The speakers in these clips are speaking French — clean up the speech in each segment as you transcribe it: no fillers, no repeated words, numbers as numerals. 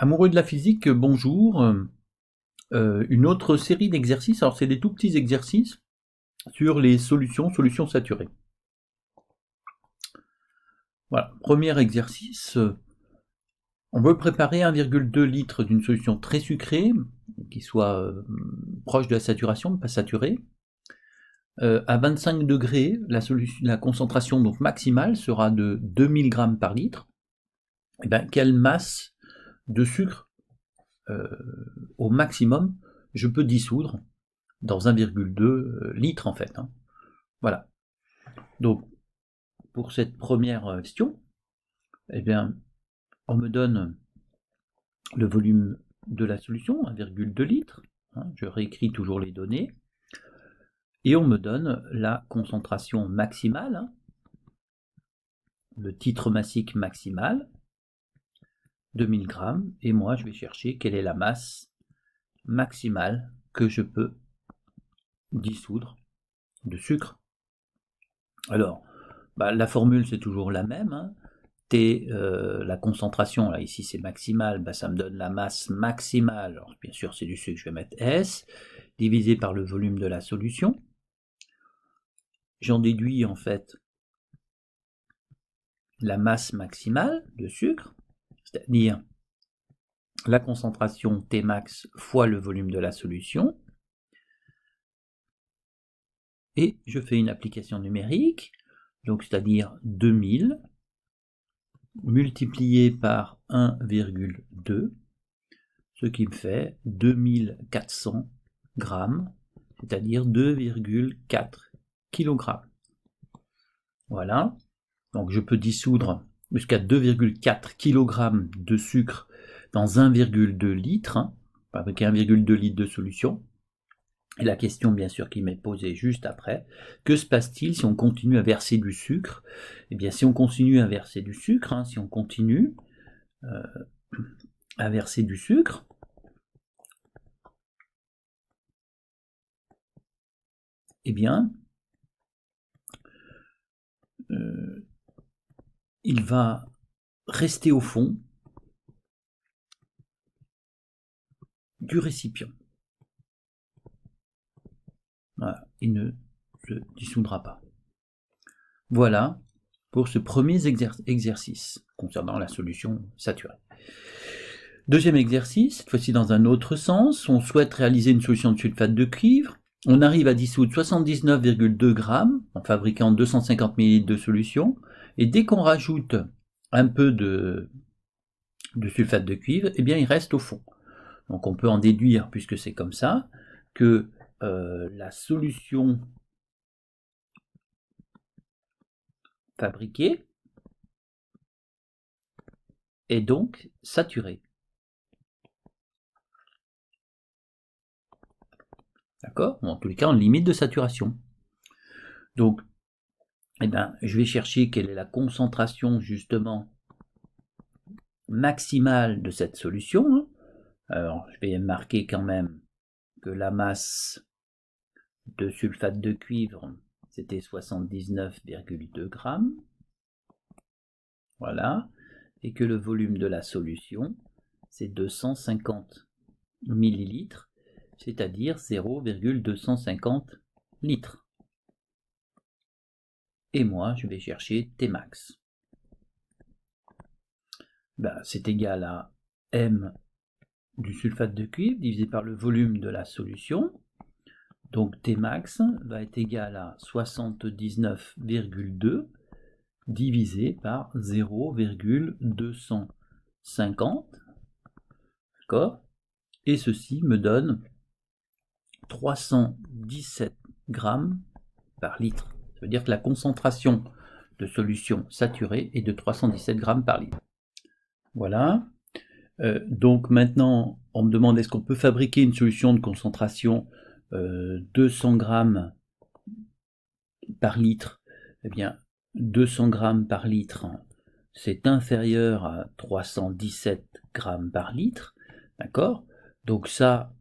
Amoureux de la physique, bonjour. Une autre série d'exercices, alors c'est des tout petits exercices sur les solutions saturées. Voilà, premier exercice, on veut préparer 1,2 litre d'une solution très sucrée, qui soit proche de la saturation, pas saturée. À 25 degrés, la concentration donc maximale sera de 2000 grammes par litre. Et bien, quelle masse de sucre au maximum je peux dissoudre dans 1,2 litre en fait. Voilà. Donc, pour cette première question, eh bien, on me donne le volume de la solution, 1,2 litre. Je réécris toujours les données. Et on me donne la concentration maximale, le titre massique maximal, 2000 grammes. Et moi, je vais chercher quelle est la masse maximale que je peux dissoudre de sucre. Alors, la formule, c'est toujours la même. T, la concentration, là ici c'est maximal, ça me donne la masse maximale, alors bien sûr c'est du sucre, je vais mettre S, divisé par le volume de la solution. J'en déduis en fait la masse maximale de sucre, c'est-à-dire la concentration Tmax fois le volume de la solution, et je fais une application numérique, donc c'est-à-dire 2000 multiplié par 1,2, ce qui me fait 2400 grammes, c'est-à-dire 2,4 kg. Voilà, donc je peux dissoudre jusqu'à 2,4 kg de sucre dans 1,2 litre, avec 1,2 litre de solution. Et la question bien sûr qui m'est posée juste après, que se passe-t-il si on continue à verser du sucre? Eh bien si on continue à verser du sucre, si on continue à verser du sucre, eh bien il va rester au fond du récipient. Voilà, il ne se dissoudra pas. Voilà pour ce premier exercice concernant la solution saturée. Deuxième exercice, cette fois-ci dans un autre sens, on souhaite réaliser une solution de sulfate de cuivre. On arrive à dissoudre 79,2 grammes en fabriquant 250 ml de solution. Et dès qu'on rajoute un peu de sulfate de cuivre, eh bien il reste au fond. Donc on peut en déduire, puisque c'est comme ça, que la solution fabriquée est donc saturée. D'accord? En tous les cas, en limite de saturation. Donc, je vais chercher quelle est la concentration justement maximale de cette solution. Alors, je vais marquer quand même que la masse de sulfate de cuivre, c'était 79,2 grammes. Voilà. Et que le volume de la solution, c'est 250 millilitres, c'est-à-dire 0,250 litres. Et moi, je vais chercher Tmax. C'est égal à M du sulfate de cuivre divisé par le volume de la solution. Donc Tmax va être égal à 79,2 divisé par 0,250. D'accord? Et ceci me donne 317 grammes par litre. Ça veut dire que la concentration de solution saturée est de 317 grammes par litre. Voilà. Donc maintenant, on me demande est-ce qu'on peut fabriquer une solution de concentration 200 grammes par litre. Eh bien, 200 grammes par litre, c'est inférieur à 317 grammes par litre. D'accord? Donc ça,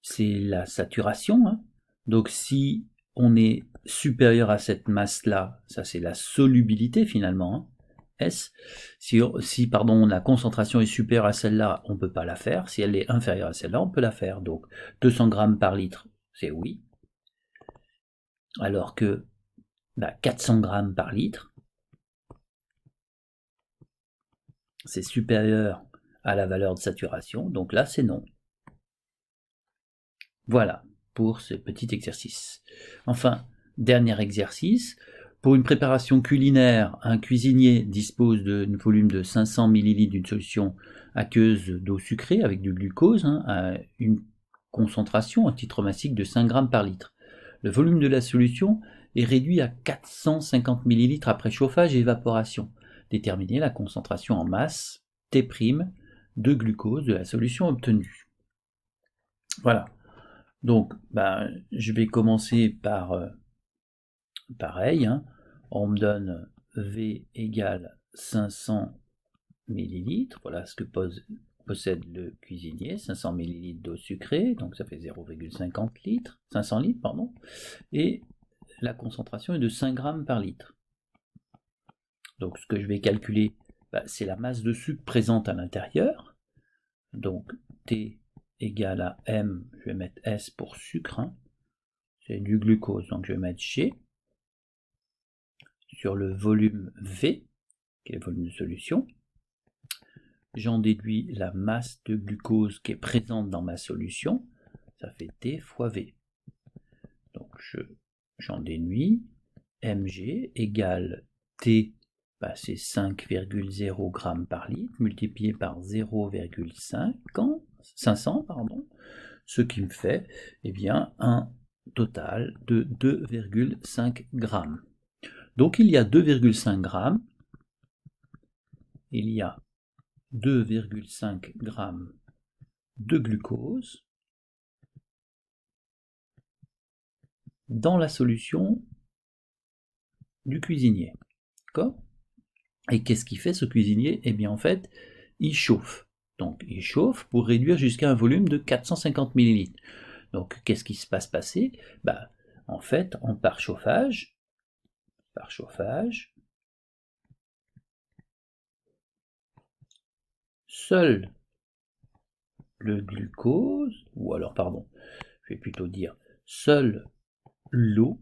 c'est la saturation. Donc si on est supérieur à cette masse-là, ça c'est la solubilité finalement. S. Si pardon, la concentration est supérieure à celle-là, on ne peut pas la faire. Si elle est inférieure à celle-là, on peut la faire. Donc 200 grammes par litre, c'est oui. Alors que 400 grammes par litre, c'est supérieur à la valeur de saturation, donc là c'est non. Voilà pour ce petit exercice. Enfin, dernier exercice. Pour une préparation culinaire, un cuisinier dispose d'un volume de 500 ml d'une solution aqueuse d'eau sucrée avec du glucose, à une concentration, un titre massique de 5 g par litre. Le volume de la solution est réduit à 450 ml après chauffage et évaporation. Déterminer la concentration en masse T' de glucose de la solution obtenue. Voilà. Donc, je vais commencer par pareil. On me donne V égale 500 ml. Voilà ce que possède le cuisinier. 500 ml d'eau sucrée, donc ça fait 0,50 litres, 500 litres, pardon. Et la concentration est de 5 grammes par litre. Donc ce que je vais calculer, c'est la masse de sucre présente à l'intérieur. Donc T égale à M, je vais mettre S pour sucre, c'est du glucose, donc je vais mettre G, sur le volume V, qui est le volume de solution. J'en déduis la masse de glucose qui est présente dans ma solution, ça fait T fois V. Donc j'en déduis Mg égale T, c'est 5,0 g par litre, multiplié par 0,500, ce qui me fait un total de 2,5 g. Donc il y a 2,5 g, il y a 2,5 g de glucose dans la solution du cuisinier. D'accord ? Et qu'est-ce qu'il fait ce cuisinier ? Eh bien en fait, il chauffe. Donc il chauffe pour réduire jusqu'à un volume de 450 ml. Donc qu'est-ce qui se passe passer ? En fait, par chauffage, seul le glucose, ou alors pardon, je vais plutôt dire seule l'eau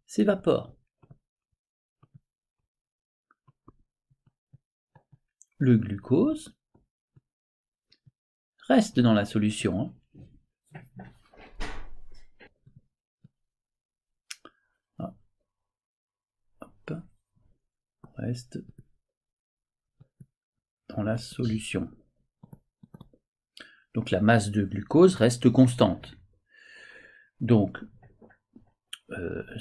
s'évapore. Le glucose reste dans la solution. Reste dans la solution. Donc la masse de glucose reste constante. Donc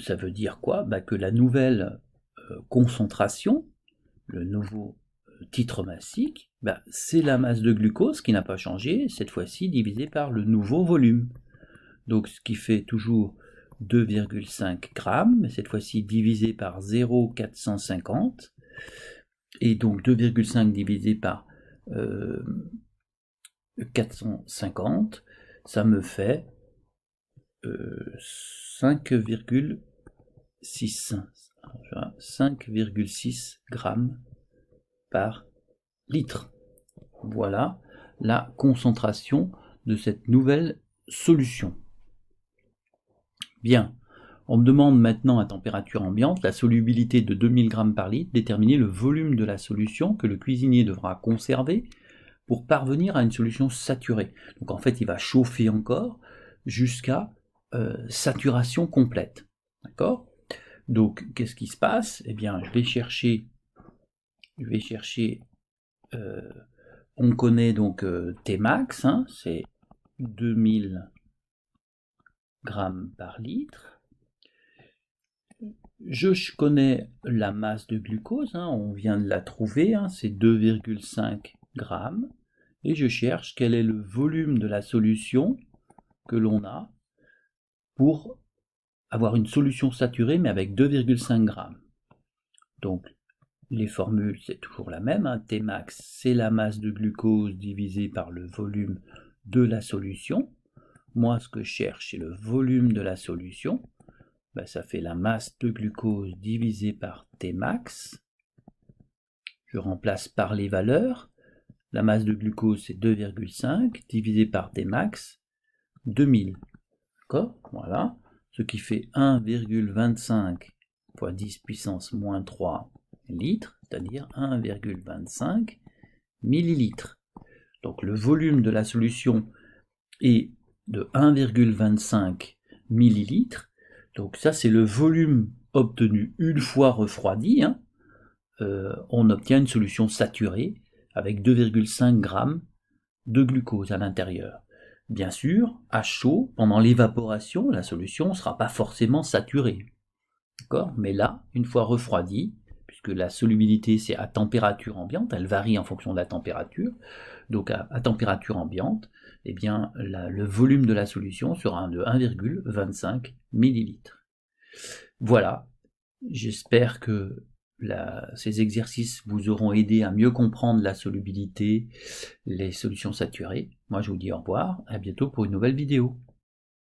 ça veut dire quoi ? Que la nouvelle concentration, le nouveau titre massique, c'est la masse de glucose qui n'a pas changé, cette fois-ci divisé par le nouveau volume. Donc ce qui fait toujours 2,5 g, mais cette fois-ci divisé par 0,450. Et donc 2,5 divisé par 450, ça me fait 5,6 grammes par litre. Voilà la concentration de cette nouvelle solution. Bien, on me demande maintenant à température ambiante la solubilité de 2000 g par litre, déterminer le volume de la solution que le cuisinier devra conserver pour parvenir à une solution saturée. Donc en fait, il va chauffer encore jusqu'à saturation complète. D'accord ? Donc qu'est-ce qui se passe ? Eh bien, je vais chercher, on connaît donc Tmax, c'est 2000 g par litre. Je connais la masse de glucose, on vient de la trouver, c'est 2,5 g. Et je cherche quel est le volume de la solution que l'on a pour avoir une solution saturée mais avec 2,5 g. Donc les formules c'est toujours la même, Tmax c'est la masse de glucose divisée par le volume de la solution. Moi ce que je cherche c'est le volume de la solution, ça fait la masse de glucose divisée par Tmax Je remplace par les valeurs. La masse de glucose, c'est 2,5 divisé par Tmax, 2000. D'accord? Voilà. Ce qui fait 1,25 fois 10 puissance moins 3 litres, c'est-à-dire 1,25 millilitres. Donc le volume de la solution est de 1,25 millilitres. Donc ça, c'est le volume obtenu une fois refroidi. On obtient une solution saturée avec 2,5 g de glucose à l'intérieur. Bien sûr, à chaud, pendant l'évaporation, la solution ne sera pas forcément saturée. D'accord ? Mais là, une fois refroidie, puisque la solubilité c'est à température ambiante, elle varie en fonction de la température, donc à température ambiante, eh bien, le volume de la solution sera de 1,25 millilitres. Voilà, j'espère que ces exercices vous auront aidé à mieux comprendre la solubilité, les solutions saturées. Moi je vous dis au revoir, à bientôt pour une nouvelle vidéo.